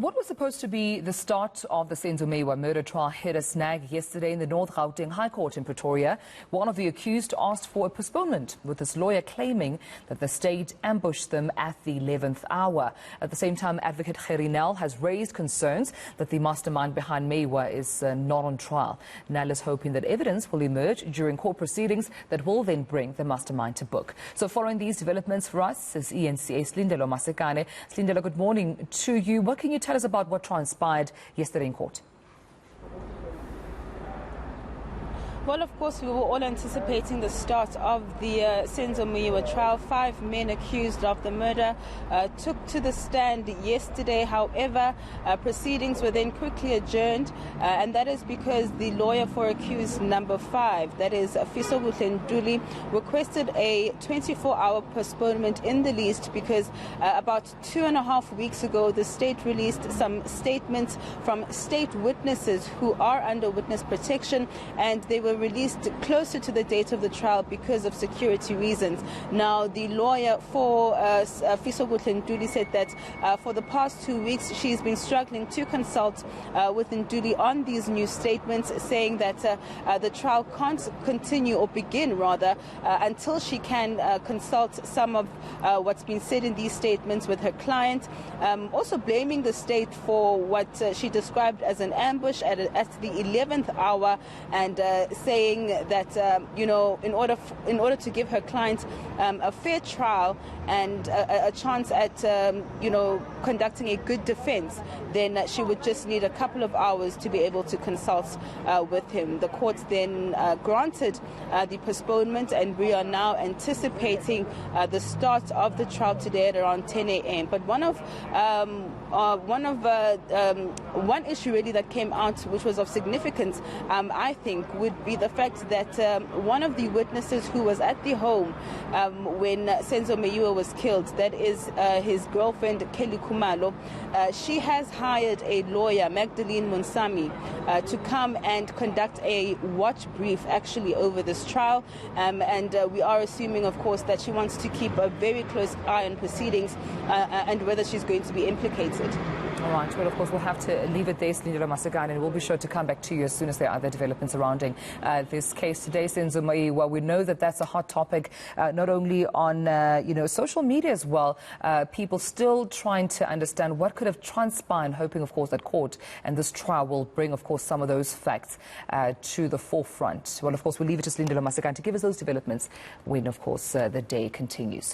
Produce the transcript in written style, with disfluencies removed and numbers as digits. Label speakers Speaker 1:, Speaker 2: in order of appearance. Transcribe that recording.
Speaker 1: What was supposed to be the start of the Senzo Meyiwa murder trial hit a snag yesterday in the North Gauteng High Court in Pretoria. One of the accused asked for a postponement, with his lawyer claiming that the state ambushed them at the 11th hour. At the same time, Advocate Gerrie Nel has raised concerns that the mastermind behind Meyiwa is not on trial. Nel is hoping that evidence will emerge during court proceedings that will then bring the mastermind to book. So following these developments for us is eNCA Slindelo Masikane. Slindelo, good morning to you. What can you tell us about what transpired yesterday in court?
Speaker 2: Well, of course, we were all anticipating the start of the Senzo Meyiwa trial. 5 men accused of the murder took to the stand yesterday. However, proceedings were then quickly adjourned, and that is because the lawyer for accused number 5, that is Nduli, requested a 24-hour postponement in the least because about 2.5 weeks ago, the state released some statements from state witnesses who are under witness protection, and they were released closer to the date of the trial because of security reasons. Now, the lawyer for Nduli said that for the past 2 weeks, she's been struggling to consult with Nduli on these new statements, saying that the trial can't continue or begin, rather, until she can consult some of what's been said in these statements with her client. Also blaming the state for what she described as an ambush at the 11th hour, and saying that in order to give her client a fair trial and a chance at conducting a good defense, then she would just need a couple of hours to be able to consult with him. The court then granted the postponement, and we are now anticipating the start of the trial today at around 10 a.m. But one issue really that came out, which was of significance, I think, would be the fact that one of the witnesses who was at the home when Senzo Meyiwa was killed, that is his girlfriend Kelly Kumalo, she has hired a lawyer, Magdalene Monsami, to come and conduct a watch brief actually over this trial, and we are assuming, of course, that she wants to keep a very close eye on proceedings and whether she's going to be implicated.
Speaker 1: All right. Well, of course, we'll have to leave it there, Slindelo Masikane, and we'll be sure to come back to you as soon as there are other developments surrounding this case today, Senzo Meyiwa. We know that that's a hot topic, not only on social media as well. People still trying to understand what could have transpired, hoping, of course, that court and this trial will bring, of course, some of those facts to the forefront. Well, of course, we'll leave it to Slindelo Masikane to give us those developments when, of course, the day continues.